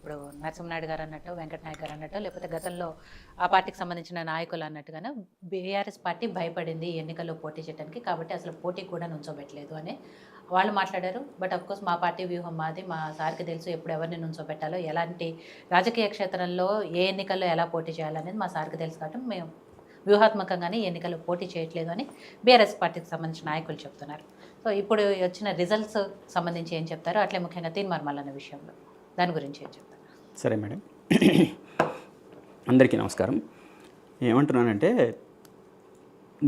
ఇప్పుడు నరసింహనాయుడు గారు అన్నట్టు, వెంకటనాయక్ గారు అన్నట్టు, లేకపోతే గతంలో ఆ పార్టీకి సంబంధించిన నాయకులు అన్నట్టుగానే బీఆర్ఎస్ పార్టీ భయపడింది ఈ ఎన్నికల్లో పోటీ చేయడానికి, కాబట్టి అసలు పోటీ కూడా నుంచోబెట్టలేదు అని వాళ్ళు మాట్లాడారు. బట్ అఫ్కోర్స్ మా పార్టీ వ్యూహం మాది, మా సార్కి తెలుసు ఎప్పుడు ఎవరిని నుంచోబెట్టాలో, ఎలాంటి రాజకీయ క్షేత్రంలో ఏ ఎన్నికల్లో ఎలా పోటీ చేయాలనేది మా సార్కి తెలుసు కాబట్టి మేము వ్యూహాత్మకంగానే ఈ ఎన్నికల్లో పోటీ చేయట్లేదు అని బీఆర్ఎస్ పార్టీకి సంబంధించిన నాయకులు చెప్తున్నారు. సో ఇప్పుడు వచ్చిన రిజల్ట్స్ సంబంధించి ఏం చెప్తారు, అట్లే ముఖ్యంగా తీన్మార్ మల్లన్న విషయంలో దాని గురించి ఏం చెప్తారు? సరే మేడం, అందరికీ నమస్కారం. ఏమంటున్నానంటే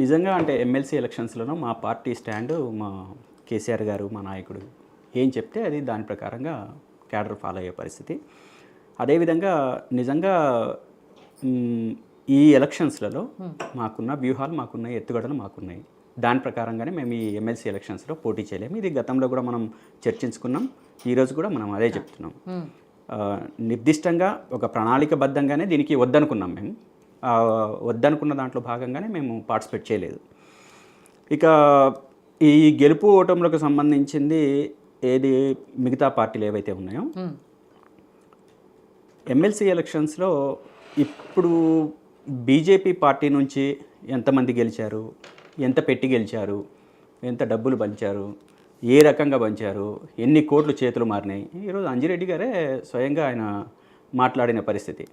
నిజంగా అంటే ఎమ్మెల్సీ ఎలక్షన్స్లోనూ మా పార్టీ స్టాండు, మా కేసీఆర్ గారు మా నాయకుడు ఏం చెప్తే అది దాని ప్రకారంగా క్యాడర్ ఫాలో అయ్యే పరిస్థితి. అదేవిధంగా నిజంగా ఈ ఎలక్షన్స్లలో మాకున్న వ్యూహాలు, మాకున్న ఎత్తుగడలు మాకున్నాయి. దాని ప్రకారంగానే మేము ఈ ఎమ్మెల్సీ ఎలక్షన్స్లో పోటీ చేయలేము. ఇది గతంలో కూడా మనం చర్చించుకున్నాం, ఈరోజు కూడా మనం అదే చెప్తున్నాం. నిర్దిష్టంగా ఒక ప్రణాళికబద్ధంగానే దీనికి వద్దనుకున్నాం. మేము వద్దనుకున్న దాంట్లో భాగంగానే మేము పార్టిసిపేట్ చేయలేదు. ఇక ఈ గెలుపు ఓటములకు సంబంధించింది ఏది మిగతా పార్టీలు ఏవైతే ఉన్నాయో, ఎమ్మెల్సీ ఎలక్షన్స్లో ఇప్పుడు బీజేపీ పార్టీ నుంచి ఎంతమంది గెలిచారు, ఎంత పెట్టి గెలిచారు, ఎంత డబ్బులు పంచారు, ఏ రకంగా పంచారు, ఎన్ని కోట్లు చేతులు మారినాయి, ఈరోజు అంజిరెడ్డి గారే స్వయంగా ఆయన మాట్లాడిన పరిస్థితి.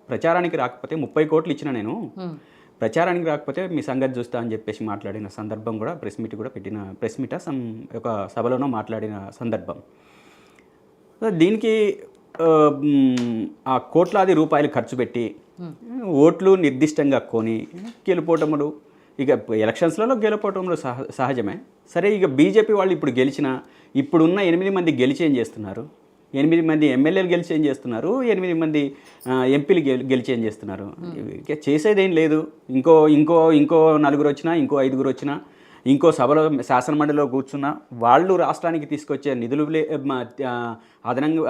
ప్రచారానికి రాకపోతే 30 కోట్లు ఇచ్చిన నేను, ప్రచారానికి రాకపోతే మీ సంగతి చూస్తా అని చెప్పేసి మాట్లాడిన సందర్భం కూడా ప్రెస్ మీట్ ఒక సభలోనో మాట్లాడిన సందర్భం. దీనికి ఆ కోట్లాది రూపాయలు ఖర్చు పెట్టి ఓట్లు నిర్దిష్టంగా కొని గెలుపోవటములు, ఇక ఎలక్షన్స్లలో గెలుపోవటంలో సహజమే. సరే, ఇక బీజేపీ వాళ్ళు ఇప్పుడు ఇప్పుడున్న 8 మంది గెలిచి ఏం చేస్తున్నారు, 8 మంది ఎమ్మెల్యేలు గెలిచి ఏం చేస్తున్నారు, 8 మంది ఎంపీలు గెలిచి ఏం చేస్తున్నారు? చేసేదేం లేదు. ఇంకో 4 వచ్చినా, ఇంకో 5 వచ్చినా, ఇంకో సభలో శాసనమండలిలో కూర్చున్నా వాళ్ళ రాష్ట్రానికి తీసుకొచ్చే నిధులు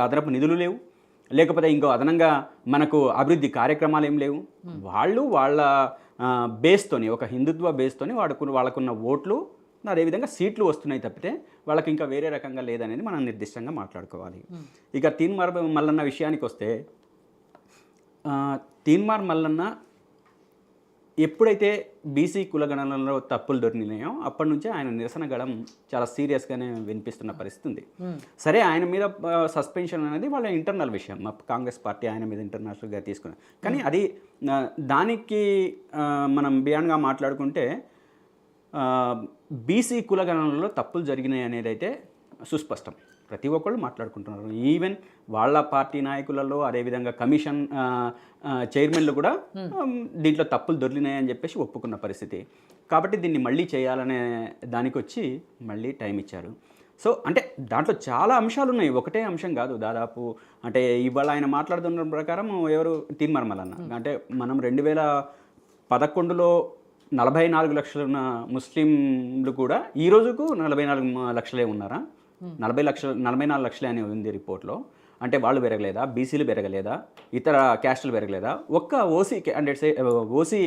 అదనపు నిధులు లేవు, లేకపోతే ఇంకో అదనంగా మనకు అభివృద్ధి కార్యక్రమాలు ఏం లేవు. వాళ్ళ బేస్తోని, ఒక హిందుత్వ బేస్తోని వాళ్ళకున్న ఓట్లు, అదేవిధంగా సీట్లు వస్తున్నాయి తప్పితే వాళ్ళకి ఇంకా వేరే రకంగా లేదనేది మనం నిర్దిష్టంగా మాట్లాడుకోవాలి. ఇక తీన్మార్ మల్లన్న విషయానికి వస్తే, తీన్మార్ మల్లన్న ఎప్పుడైతే బీసీ కులగణనలో తప్పులు దొరికినాయో అప్పటి నుంచే ఆయన నిరసన గళం చాలా సీరియస్గానే వినిపిస్తున్న పరిస్థితి ఉంది. సరే, ఆయన మీద సస్పెన్షన్ అనేది వాళ్ళ ఇంటర్నల్ విషయం, మా కాంగ్రెస్ పార్టీ ఆయన మీద ఇంటర్నేషనల్గా తీసుకున్నాం. కానీ అది దానికి మనం బియాండ్గా మాట్లాడుకుంటే బీసీ కులగణనలో తప్పులు జరిగినాయి అనేది అయితే సుస్పష్టం, ప్రతి ఒక్కళ్ళు మాట్లాడుకుంటున్నారు. ఈవెన్ వాళ్ళ పార్టీ నాయకులలో, అదేవిధంగా కమిషన్ చైర్మన్లు కూడా దీంట్లో తప్పులు దొరికినాయని చెప్పేసి ఒప్పుకున్న పరిస్థితి. కాబట్టి దీన్ని మళ్ళీ చేయాలనే దానికి వచ్చి మళ్ళీ టైం ఇచ్చారు. సో అంటే దాంట్లో చాలా అంశాలు ఉన్నాయి, ఒకటే అంశం కాదు. దాదాపు అంటే ఇవాళ ఆయన మాట్లాడుతున్న ప్రకారం ఎవరు తీన్మార్ మల్లన్న అంటే మనం 2011లో 44 లక్షలు ఉన్న ముస్లింలు కూడా ఈ రోజుకు 44 లక్షలే ఉన్నారా? 44 లక్షలే అని ఉంది రిపోర్ట్లో. అంటే వాళ్ళు పెరగలేదా? బీసీలు పెరగలేదా? ఇతర క్యాస్టులు పెరగలేదా? ఒక్క ఓసీ క్యాండిడేట్స్, ఓసీ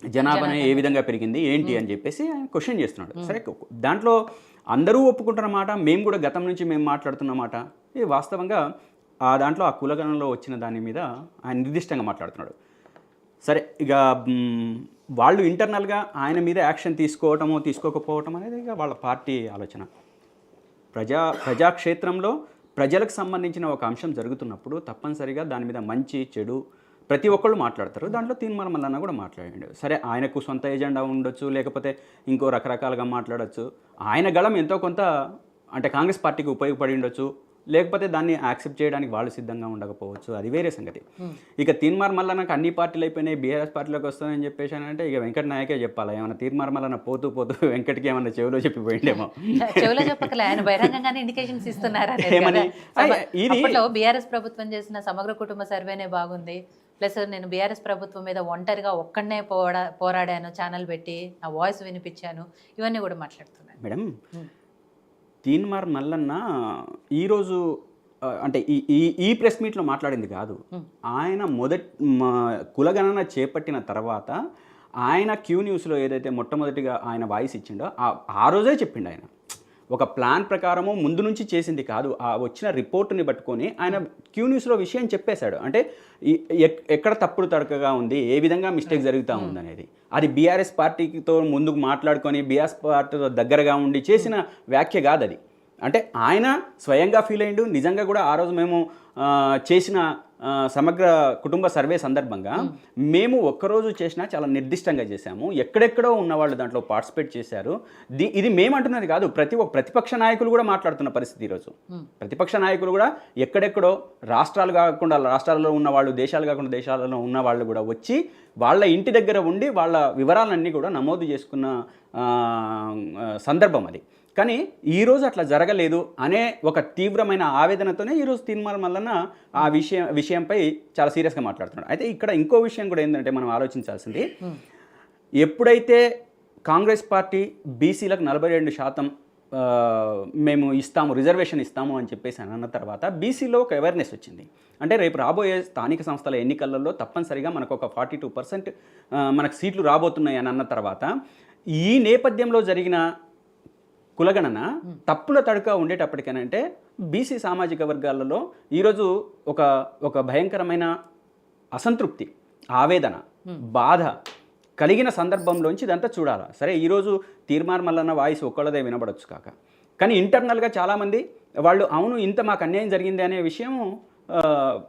జనాభానే ఏ విధంగా పెరిగింది ఏంటి అని చెప్పేసి క్వశ్చన్ చేస్తున్నాడు. సరే, దాంట్లో అందరూ ఒప్పుకుంటున్నమాట, మేము కూడా గతం నుంచి మేము మాట్లాడుతున్నమాట. ఇది వాస్తవంగా దాంట్లో ఆ కులగణంలో వచ్చిన దాని మీద ఆయన నిర్దిష్టంగా మాట్లాడుతున్నాడు. సరే, ఇక వాళ్ళు ఇంటర్నల్గా ఆయన మీద యాక్షన్ తీసుకోవటమో తీసుకోకపోవటం అనేది ఇక వాళ్ళ పార్టీ ఆలోచన. ప్రజాక్షేత్రంలో ప్రజలకు సంబంధించిన ఒక అంశం జరుగుతున్నప్పుడు తప్పనిసరిగా దాని మీద మంచి చెడు ప్రతి ఒక్కళ్ళు మాట్లాడతారు. దాంట్లో తీన్మార్ మల్లన్న కూడా మాట్లాడాడు. సరే, ఆయనకు సొంత ఎజెండా ఉండొచ్చు, లేకపోతే ఇంకో రకరకాలుగా మాట్లాడచ్చు. ఆయన గళం ఎంతో కొంత అంటే కాంగ్రెస్ పార్టీకి ఉపయోగపడి ఉండొచ్చు, లేకపోతే దాన్ని యాక్సెప్ట్ చేయడానికి వాళ్ళు సిద్ధంగా ఉండకపోవచ్చు, అది వేరే సంగతి. ఇక తీన్మార్ మల్లన్నకు అన్ని పార్టీలు అయిపోయినాయి, బీఆర్ఎస్ పార్టీలోకి వస్తానని చెప్పేసి అంటే ఇక వెంకట నాయకే చెప్పాలి. ఏమన్నా తీన్మార్ మల్లన్న పోతూ వెంకటకి ఏమన్నా చెవిలో చెప్పిపోయిండేమో. చెవిలో చెప్పకలే, ఆయన బహిరంగంగానే ఇండికేషన్స్ ఇస్తున్నారు. బీఆర్ఎస్ ప్రభుత్వం చేసిన సమగ్ర కుటుంబ సర్వేనే బాగుంది, ప్లస్ నేను బీఆర్ఎస్ ప్రభుత్వం మీద ఒంటరిగా ఒక్కడనే పోరాడాను, ఛానల్ పెట్టి నా వాయిస్ వినిపించాను, ఇవన్నీ కూడా మాట్లాడుతున్నాను. మేడం, తీన్మార్ మల్లన్న ఈరోజు అంటే ఈ ప్రెస్ మీట్లో మాట్లాడింది కాదు. ఆయన కులగణన చేపట్టిన తర్వాత ఆయన క్యూ న్యూస్లో ఏదైతే మొట్టమొదటిగా ఆయన వాయిస్ ఇచ్చిండో ఆ రోజే చెప్పిండు. ఆయన ఒక ప్లాన్ ప్రకారము ముందు నుంచి చేసింది కాదు. ఆ వచ్చిన రిపోర్టుని పట్టుకొని ఆయన క్యూ న్యూస్లో విషయం చెప్పేశాడు. అంటే ఎక్కడ తప్పుడు తడకగా ఉంది, ఏ విధంగా మిస్టేక్ జరుగుతూ ఉందనేది. అది బీఆర్ఎస్ పార్టీతో ముందుకు మాట్లాడుకొని బీఆర్ఎస్ పార్టీతో దగ్గరగా ఉండి చేసిన వ్యాఖ్య కాదు అది. అంటే ఆయన స్వయంగా ఫీల్ అయ్యిండు. నిజంగా కూడా ఆ రోజు మేము చేసిన సమగ్ర కుటుంబ సర్వే సందర్భంగా మేము ఒక్కరోజు చేసినా చాలా నిర్దిష్టంగా చేశాము. ఎక్కడెక్కడో ఉన్నవాళ్ళు దాంట్లో పార్టిసిపేట్ చేశారు. ఇది మేమంటున్నది కాదు, ప్రతిపక్ష నాయకులు కూడా మాట్లాడుతున్న పరిస్థితి ఈరోజు. ప్రతిపక్ష నాయకులు కూడా ఎక్కడెక్కడో రాష్ట్రాలు కాకుండా రాష్ట్రాల్లో ఉన్నవాళ్ళు, దేశాలు కాకుండా దేశాలలో ఉన్న వాళ్ళు కూడా వచ్చి వాళ్ళ ఇంటి దగ్గర ఉండి వాళ్ళ వివరాలన్నీ కూడా నమోదు చేసుకున్న సందర్భం అది. కానీ ఈరోజు అట్లా జరగలేదు అనే ఒక తీవ్రమైన ఆవేదనతోనే ఈరోజు తీన్మార్ మల్లన్న ఆ విషయంపై చాలా సీరియస్గా మాట్లాడుతున్నాడు. అయితే ఇక్కడ ఇంకో విషయం కూడా ఏంటంటే మనం ఆలోచించాల్సింది, ఎప్పుడైతే కాంగ్రెస్ పార్టీ బీసీలకు 42% మేము ఇస్తాము, రిజర్వేషన్ ఇస్తాము అని చెప్పేసి అన్న తర్వాత బీసీలో ఒక అవేర్నెస్ వచ్చింది. అంటే రేపు రాబోయే స్థానిక సంస్థల ఎన్నికలలో తప్పనిసరిగా మనకు ఒక 42% మనకు సీట్లు రాబోతున్నాయి అని అన్న తర్వాత ఈ నేపథ్యంలో జరిగిన కులగణన తప్పుల తడుక ఉండేటప్పటికేనంటే బీసీ సామాజిక వర్గాలలో ఈరోజు ఒక భయంకరమైన అసంతృప్తి, ఆవేదన, బాధ కలిగిన సందర్భంలోంచి ఇదంతా చూడాలి. సరే, ఈరోజు తీన్మార్ మల్లన్న వాయిస్ ఒక్కళ్ళదే వినబడచ్చు కాక, కానీ ఇంటర్నల్గా చాలామంది వాళ్ళు అవును ఇంత మాకు అన్యాయం జరిగింది అనే విషయం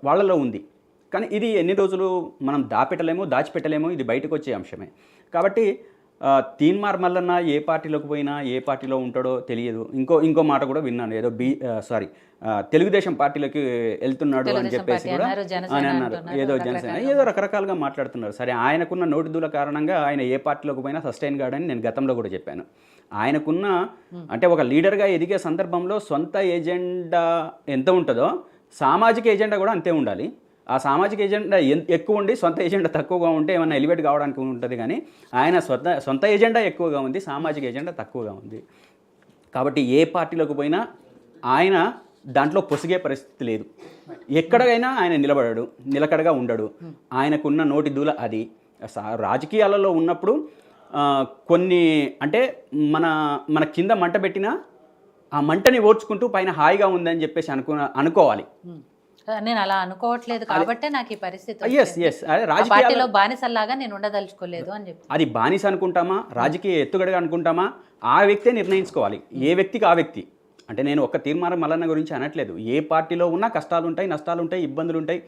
వాళ్ళలో ఉంది. కానీ ఇది ఎన్ని రోజులు మనం దాచిపెట్టలేము, ఇది బయటకు వచ్చే అంశమే. కాబట్టి తీన్మార్ మల్లన్న ఏ పార్టీలోకి పోయినా ఏ పార్టీలో ఉంటాడో తెలియదు. ఇంకో మాట కూడా విన్నాను, ఏదో తెలుగుదేశం పార్టీలోకి వెళ్తున్నాడు అని చెప్పేసి కూడా అని అన్నారు. ఏదో జనసేన ఏదో రకరకాలుగా మాట్లాడుతున్నారు. సరే, ఆయనకున్న నోటిదూల కారణంగా ఆయన ఏ పార్టీలోకి పోయినా సస్టైన్ కాడని నేను గతంలో కూడా చెప్పాను. ఆయనకున్న అంటే ఒక లీడర్గా ఎదిగే సందర్భంలో సొంత ఏజెండా ఎంత ఉంటుందో సామాజిక ఏజెండా కూడా అంతే ఉండాలి. ఆ సామాజిక ఏజెండా ఎక్కువ ఉండి సొంత ఏజెండా తక్కువగా ఉంటే ఏమన్నా ఎలివేట్ కావడానికి ఉంటుంది. కానీ ఆయన సొంత ఏజెండా ఎక్కువగా ఉంది, సామాజిక ఏజెండా తక్కువగా ఉంది. కాబట్టి ఏ పార్టీలోకి పోయినా ఆయన దాంట్లో పొసిగే పరిస్థితి లేదు. ఎక్కడైనా ఆయన నిలకడగా ఉండడు. ఆయనకున్న నోటి దూల అది. రాజకీయాలలో ఉన్నప్పుడు కొన్ని అంటే మన కింద మంట పెట్టినా ఆ మంటని ఓడ్చుకుంటూ పైన హాయిగా ఉందని చెప్పేసి అనుకోవాలి. నేను అలా అనుకోవట్లేదు కాబట్టి నాకు ఈ పరిస్థితి. రాజకీయాల్లో బానిసల్లాగా నేను ఉండదలుచుకోలేదు అని చెప్పి అది బానిస అనుకుంటామా, రాజకీయ ఎత్తుగడగా అనుకుంటామా, ఆ వ్యక్తే నిర్ణయించుకోవాలి. ఏ వ్యక్తికి ఆ వ్యక్తి. అంటే నేను ఒక్క తీన్మార్ మల్లన్న గురించి అనట్లేదు. ఏ పార్టీలో ఉన్నా కష్టాలు ఉంటాయి, నష్టాలు ఉంటాయి, ఇబ్బందులు ఉంటాయి.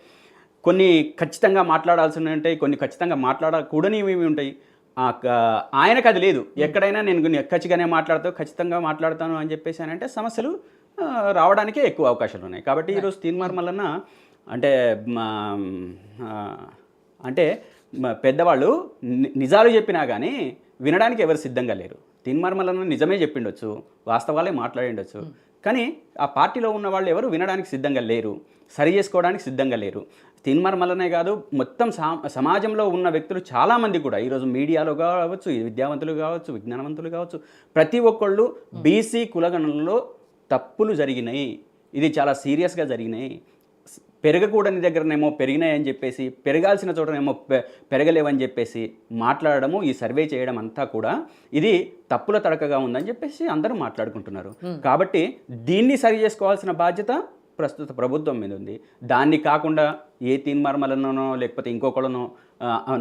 కొన్ని ఖచ్చితంగా మాట్లాడాల్సి ఉంటాయి, కొన్ని ఖచ్చితంగా మాట్లాడకూడనివి ఉంటాయి. ఆయనకు అది లేదు. ఎక్కడైనా నేను ఖచ్చితంగానే ఖచ్చితంగా మాట్లాడతాను అని చెప్పేసి అంటే సమస్యలు రావడానికే ఎక్కువ అవకాశాలు ఉన్నాయి. కాబట్టి ఈరోజు తీన్మార్ మల్లన్న అంటే పెద్దవాళ్ళు నిజాలు చెప్పినా కానీ వినడానికి ఎవరు సిద్ధంగా లేరు. తీన్మార్ మల్లన్న నిజమే చెప్పిండొచ్చు, వాస్తవాలే మాట్లాడిండొచ్చు, కానీ ఆ పార్టీలో ఉన్న వాళ్ళు ఎవరు వినడానికి సిద్ధంగా లేరు, సరి చేసుకోవడానికి సిద్ధంగా లేరు. తీన్మార్ మల్లనే కాదు, మొత్తం సమాజంలో ఉన్న వ్యక్తులు చాలామంది కూడా ఈరోజు మీడియాలో కావచ్చు, విద్యావంతులు కావచ్చు, విజ్ఞానవంతులు కావచ్చు, ప్రతి ఒక్కళ్ళు బీసీ కులగణనలో తప్పులు జరిగినాయి, ఇది చాలా సీరియస్గా జరిగినాయి, పెరగకూడని దగ్గరనేమో పెరిగినాయి అని చెప్పేసి, పెరగాల్సిన చోటనేమో పెరగలేవని చెప్పేసి మాట్లాడడము, ఈ సర్వే చేయడం అంతా కూడా ఇది తప్పుల తడకగా ఉందని చెప్పేసి అందరూ మాట్లాడుకుంటున్నారు. కాబట్టి దీన్ని సరి చేసుకోవాల్సిన బాధ్యత ప్రస్తుత ప్రభుత్వం మీద ఉంది. దాన్ని కాకుండా ఏ తీన్మార్ మల్లన్ననో లేకపోతే ఇంకొకళ్ళనో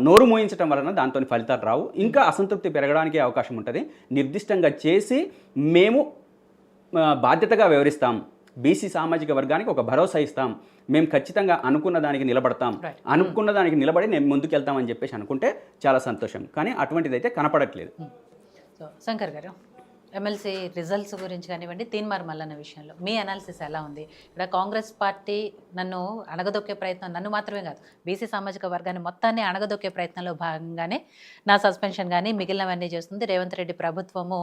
నోరు మోయించడం వలన దాంతో ఫలితాలు రావు, ఇంకా అసంతృప్తి పెరగడానికి అవకాశం ఉంటుంది. నిర్దిష్టంగా చేసి మేము బాధ్యతగా వ్యవహరిస్తాం, బీసీ సామాజిక వర్గానికి ఒక భరోసా ఇస్తాం, మేము ఖచ్చితంగా అనుకున్న దానికి నిలబడతాం, అనుకున్న దానికి నిలబడి నేను ముందుకెళ్తామని చెప్పేసి అనుకుంటే చాలా సంతోషం. కానీ అటువంటిది అయితే కనపడట్లేదు. సో శంకర్ గారు, ఎమ్మెల్సీ రిజల్ట్స్ గురించి కానివ్వండి, తీన్మార్ మల్లన్న విషయంలో మీ అనాలిసిస్ ఎలా ఉంది? ఇక్కడ కాంగ్రెస్ పార్టీ నన్ను అణగదొక్కే ప్రయత్నం, నన్ను మాత్రమే కాదు బీసీ సామాజిక వర్గాన్ని మొత్తాన్ని అణగదొక్కే ప్రయత్నంలో భాగంగానే నా సస్పెన్షన్ కానీ మిగిలినవన్నీ చేస్తుంది. రేవంత్ రెడ్డి ప్రభుత్వము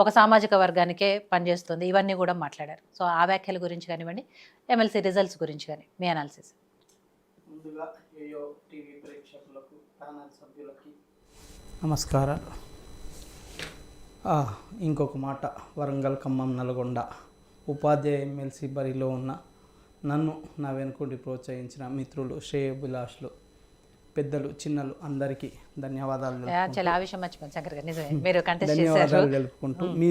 ఒక సామాజిక వర్గానికే పనిచేస్తుంది, ఇవన్నీ కూడా మాట్లాడారు. సో ఆ వ్యాఖ్యల గురించి కానివ్వండి, ఎమ్మెల్సీ రిజల్ట్స్ గురించి కానీ మీ అనాలిసిస్. ముందుగా ఏయో టీవీ ప్రేక్షకులకు, ప్యానల్ సభ్యులకి నమస్కారాలు. ఇంకొక మాట, వరంగల్, ఖమ్మం, నల్గొండ ఉపాధ్యాయ ఎమ్మెల్సీ బరిలో ఉన్న నన్ను నా వెనుకుండి ప్రోత్సహించిన మిత్రులు, శ్రేయోభిలాషులు, పెద్దలు, చిన్నలు అందరికీ ధన్యవాదాలు చాలా ఆ విషయం మర్చిపోయాను శంకర్ గారు, నిజమే మీరు కంటెస్ట్ చేశారు. తెలుపుకుంటూ మీ